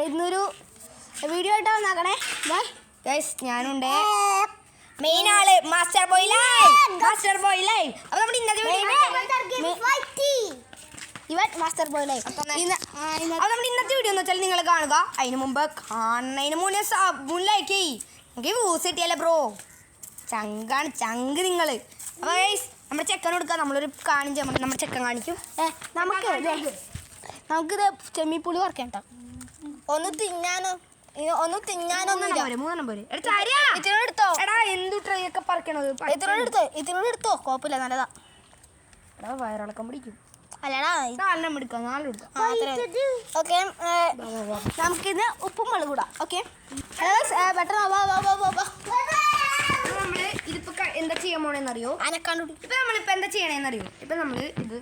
ഇന്നൊരു വീഡിയോ ആയിട്ട് വന്നാക്കണേ. ഗൈസ് ഞാനുണ്ട്, മെയിൻ ആള് മാസ്റ്റർ ബോയ് ലൈവ്. അപ്പോൾ നമ്മുടെ ഇന്നത്തെ വീഡിയോ എന്ന് വെച്ചാൽ നിങ്ങൾ കാണുക. അതിന് മുമ്പ് കാണുന്നതിന് മുന്നേ ലൈക്ക് ചെയ്യ്. എനിക്ക് വ്യൂസ് കിട്ടിയല്ലേ ബ്രോ, ചങ്കാണ് ചങ്ക് നിങ്ങൾ. അപ്പോൾ ഗൈസ് നമ്മുടെ ചെക്കൻ കൊടുക്കുക, നമ്മളൊരു കാണിച്ച് നമ്മുടെ ചെക്കൻ കാണിക്കും. നമുക്കിത് ചെമ്മിപ്പുളി വറക്കാം കേട്ടോ. ഒന്ന് തിന്നാനൊന്നും എടുത്തോ. എടാ എന്തു ട്രൈ ഒക്കെ പറിക്കണത്, ഇതിനോട് എടുത്തോ, കുഴപ്പമില്ല, നല്ലതാ. എടാ വയറിളക്കം പിടിക്കും. അല്ലടാ നാലെണ്ണം എടുക്കാം, ഓക്കെ. നമുക്കിത് ഉപ്പും മുളക് കൂടാം. ഓക്കെ പെട്ടെന്ന് നമ്മള് ഇതിപ്പോ എന്താ ചെയ്യാൻ പോണെന്നറിയോ? അനക്കാണ്ട് ഇപ്പൊ നമ്മളിപ്പോ എന്താ ചെയ്യണേന്നറിയോ? ഇപ്പൊ നമ്മള് ഇത്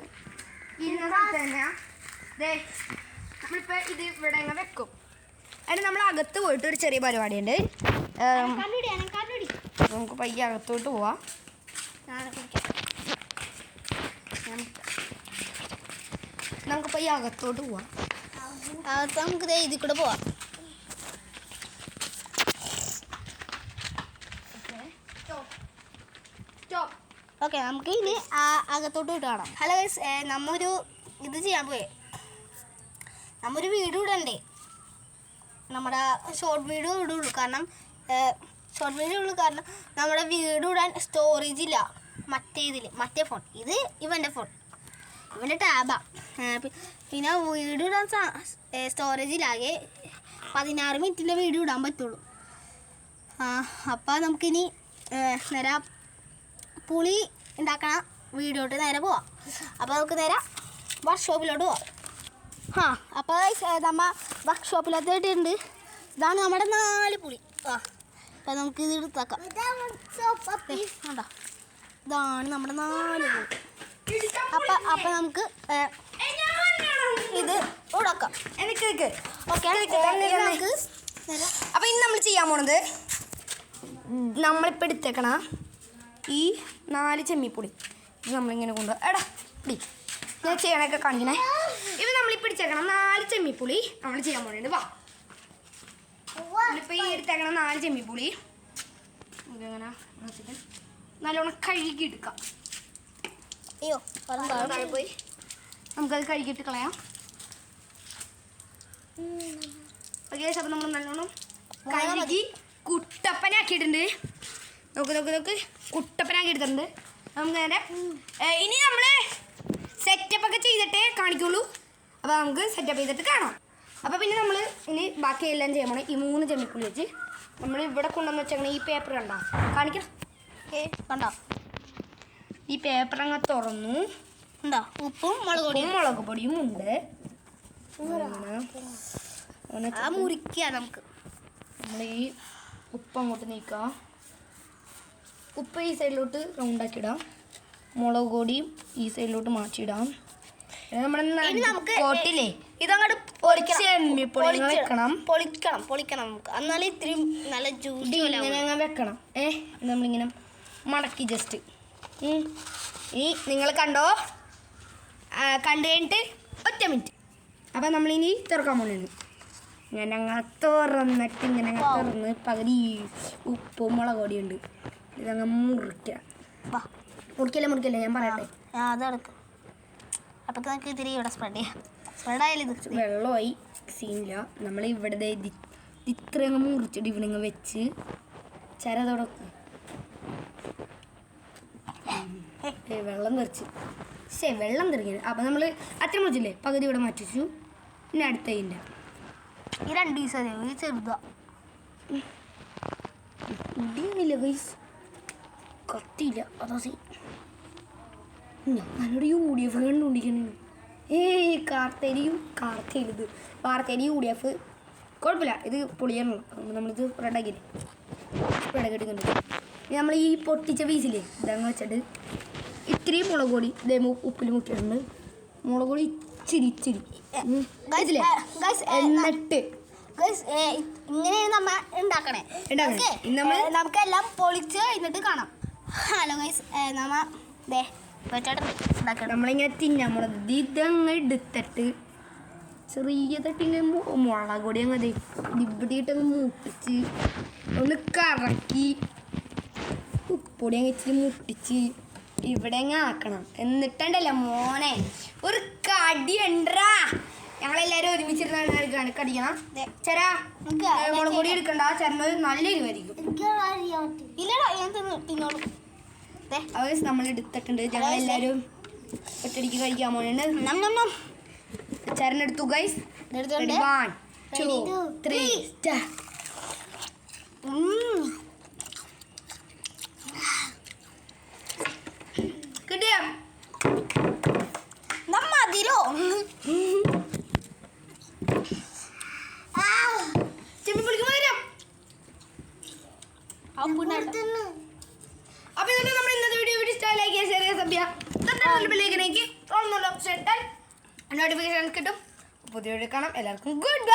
നമ്മളിപ്പോ ഇത് ഇവിടെ വെക്കും. അതിന് നമ്മൾ അകത്ത് പോയിട്ട് ഒരു ചെറിയ പരിപാടിയുണ്ട്. നമുക്ക് പയ്യെ അകത്തോട്ട് പോവാം. നമുക്ക് പയ്യെ അകത്തോട്ട് പോവാം. നമുക്ക് ഇതിൽ കൂടെ പോവാം. ഓക്കെ നമുക്ക് ഇനി അകത്തോട്ട് വിട്ട് കാണാം. ഹലോ ഗൈസ്, നമ്മൊരു ഇത് ചെയ്യാൻ പോയേ, നമ്മൊരു വീഡിയോ ഇടണ്ടേ, നമ്മുടെ ഷോർട്ട് വീഡിയോ ഇടുള്ളൂ. കാരണം നമ്മുടെ വീഡിയോ ഇടാൻ സ്റ്റോറേജ് ഇല്ല മറ്റേ ഫോൺ. ഇത് ഇവൻ്റെ ഫോൺ, ഇവൻ്റെ ടാബാ. പിന്നെ വീഡിയോ ഇടാൻ സ്റ്റോറേജ് ഇല്ലാതെ 16 മിനിറ്റിൻ്റെ വീഡിയോ ഇടാൻ പറ്റുള്ളൂ. അപ്പോൾ നമുക്കിനി നേരെ പുളി ഉണ്ടാക്കണ വീഡിയോട്ട് നേരെ പോവാം. അപ്പോൾ നമുക്ക് നേരെ വർക്ക്ഷോപ്പിലോട്ട് പോവാം. അപ്പോൾ നമ്മ വർക്ക്ഷോപ്പിലെത്തിയിട്ടുണ്ട്. ഇതാണ് നമ്മുടെ 4 പുളി. അപ്പോൾ നമുക്ക് ഇത് എടുത്താക്കാം. ഇതാണ് നമ്മുടെ 4 പുളി. അപ്പം നമുക്ക് ഇത് ഉടക്കാം. ഓക്കെ, അപ്പോൾ ഇന്ന് നമ്മൾ ചെയ്യാൻ പോണത്, നമ്മളിപ്പോൾ എടുത്തേക്കണ ഈ 4 ചെമ്മിപ്പൊടി ഇത് നമ്മളിങ്ങനെ കൊണ്ടുപോകാം. എടാ പിടി, ഞാൻ ചെയ്യണൊക്കെ കാണിക്കണേ. ഇത് നമ്മളിപ്പോൾ എടുത്തേക്കണം 4 ചെമ്മിപ്പുളി നമ്മൾ ചെയ്യാൻ പോകുന്നുണ്ട്. വാ, നമ്മളിപ്പോൾ ഈ എടുത്തേക്കണം 4 ചെമ്മിപ്പുളി ഇങ്ങനെ വെച്ചിട്ട് നല്ലോണം കഴുകി എടുക്കാം. അയ്യോ താഴെ പോയി, നമുക്കത് കഴുകിയിട്ട് കളയാം. ഓക്കെ, അപ്പോൾ നമ്മൾ നല്ലോണം കഴുകി കുട്ടപ്പനാക്കിയിട്ടുണ്ട്. നോക്ക് കുട്ടപ്പനാക്കി എടുത്തിട്ടുണ്ട്. നമുക്ക് നേരെ ഇനി നമ്മൾ സെറ്റപ്പൊക്കെ ചെയ്തിട്ടേ കാണിക്കുള്ളൂ. അപ്പോൾ നമുക്ക് സെറ്റപ്പ് ചെയ്തിട്ട് കാണാം. അപ്പോൾ പിന്നെ നമ്മൾ ഇനി ബാക്കിയെല്ലാം ചെയ്യാൻ പോകണം. ഈ 3 ചെമ്മിപ്പുളി വെച്ച് നമ്മൾ ഇവിടെ കൊണ്ടുവന്ന് വെച്ചാൽ ഈ പേപ്പർ കണ്ടോ, കാണിക്കണം. കണ്ടോ, ഈ പേപ്പർ അങ്ങ് തുറന്നു. ഉണ്ടോ, ഉപ്പും മുളക് പൊടിയും ഉണ്ട്. മുറിക്കുക. നമുക്ക് നമ്മൾ ഈ ഉപ്പ് അങ്ങോട്ട് നീക്കാം. ഉപ്പ് ഈ സൈഡിലോട്ട് റൗണ്ടാക്കി ഇടാം. മുളക് പൊടിയും ഈ സൈഡിലോട്ട് മാറ്റിയിടാം. നമ്മുടെ കോട്ടില്ലേ ഇതങ്ങോട്ട് വെക്കണം. പൊളിക്കണം നമുക്ക്, എന്നാലും ഇത്തിരി നല്ല ജ്യൂസി ഇങ്ങനെ വെക്കണം. നമ്മളിങ്ങനെ മടക്കി ജസ്റ്റ് ഈ നിങ്ങൾ കണ്ടോ, കണ്ടു കഴിഞ്ഞിട്ട് 1 മിനിറ്റ്. അപ്പം നമ്മളിനി തുറക്കാൻ പോകുന്നത് ഇങ്ങനെ അങ്ങ് തുറന്നിട്ട് ഇങ്ങനെ തുറന്ന് പകുതി ഉപ്പും മുളക് പൊടിയുണ്ട്. ഇതങ്ങ് മുറിക്കല്ലേ ഞാൻ പറയട്ടെ. അതെടുക്കും. അപ്പോൾ നമുക്ക് ഇത്തിരി ഇവിടെ സ്പ്രെഡായാലും വെള്ളമായി സീനില്ല. നമ്മൾ ഇവിടെ ഇത്രയങ്ങ് മുറിച്ചിട്ട് ഇവിടെ അങ്ങ് വെച്ച് ചര തുടക്കും. വെള്ളം തെറിക്കുന്നത്. അപ്പം നമ്മൾ അത്ര മുറിച്ചില്ലേ, പകുതി ഇവിടെ മാറ്റിച്ചു. പിന്നെ അടുത്തതിൻ്റെ ഈ 2 ദിവസം ഈ ചെറുതാ ഇടിയൊന്നുമില്ല ഗൈസ്, കത്തിയില്ല. അതാ സീ. ഞാനോട് UDF കണ്ടുകൊണ്ടിരിക്കുന്നു. വാർത്തയിൽ UDF കുഴപ്പമില്ല, ഇത് പൊളിയാണല്ലോ. നമ്മളിത് റെഡാക്കിയില്ലേ, റെഡാക്കിയിട്ടുണ്ട്. നമ്മൾ ഈ പൊട്ടിച്ച പീസില്ലേ ഇതങ്ങ് വെച്ചിട്ട് ഇത്തിരി മുളക് പൊടി ഉപ്പിൽ മുക്കിയിട്ടുണ്ട്. മുളക് പൊടി ഇച്ചിരി എന്നിട്ട് ഇങ്ങനെയാണ് നമ്മ ഉണ്ടാക്കണേ. നമുക്കെല്ലാം പൊളിച്ച് കഴിഞ്ഞിട്ട് കാണാം. ഹലോ ഗൈസ്, നമ്മളിങ്ങനെ തിന്നാൻ പോണത് ഇതങ്ങ് എടുത്തിട്ട് ചെറിയതായിട്ട് മുളക് പൊടി അങ്ങനെ ഇവിടെ ഇട്ടങ്ങ് മുട്ടിച്ച് ഒന്ന് കറക്കി ഉപ്പൊടി അങ്ങ് ഇച്ചിരി മുട്ടിച്ച് ഇവിടെ അങ്ങ് ആക്കണം. എന്നിട്ടുണ്ടല്ലോ മോനെ ഒരു കടി ഉണ്ടാ. ഞങ്ങളെല്ലാരും ഒരുമിച്ചിരുന്നാണ് കടിക്കണം. ചേരാ മുളക് പൊടി എടുക്കണ്ട, ചേരനത് നല്ല എരിവായിരിക്കും. നമ്മൾ എടുത്തിട്ടുണ്ട്. ഞങ്ങളെല്ലാരും ഒറ്റടിക്ക് കഴിക്കാൻ പോണുണ്ട്. ചേരനെടുത്തു ഗൈസ്. 1 2 3 സ്റ്റാർട്ട്. കിട്ടിയോ മതിരോ ചെമ്മി പൊളിക്കുമ്പോ വരാം. അപ്പൊ ഇതൊക്കെ നമ്മുടെ ഇന്നത്തെ വീഡിയോ ഇഷ്ടമായി ലൈക്ക് ചെയ്യുക, ഷെയർ ചെയ്യുക, സബ്സ്ക്രൈബ് ചെയ്യുക. നോട്ടിഫിക്കേഷൻ കിട്ടും. പുതിയ വീഡിയോ കാണാം. എല്ലാവർക്കും ഗുഡ് ബൈ.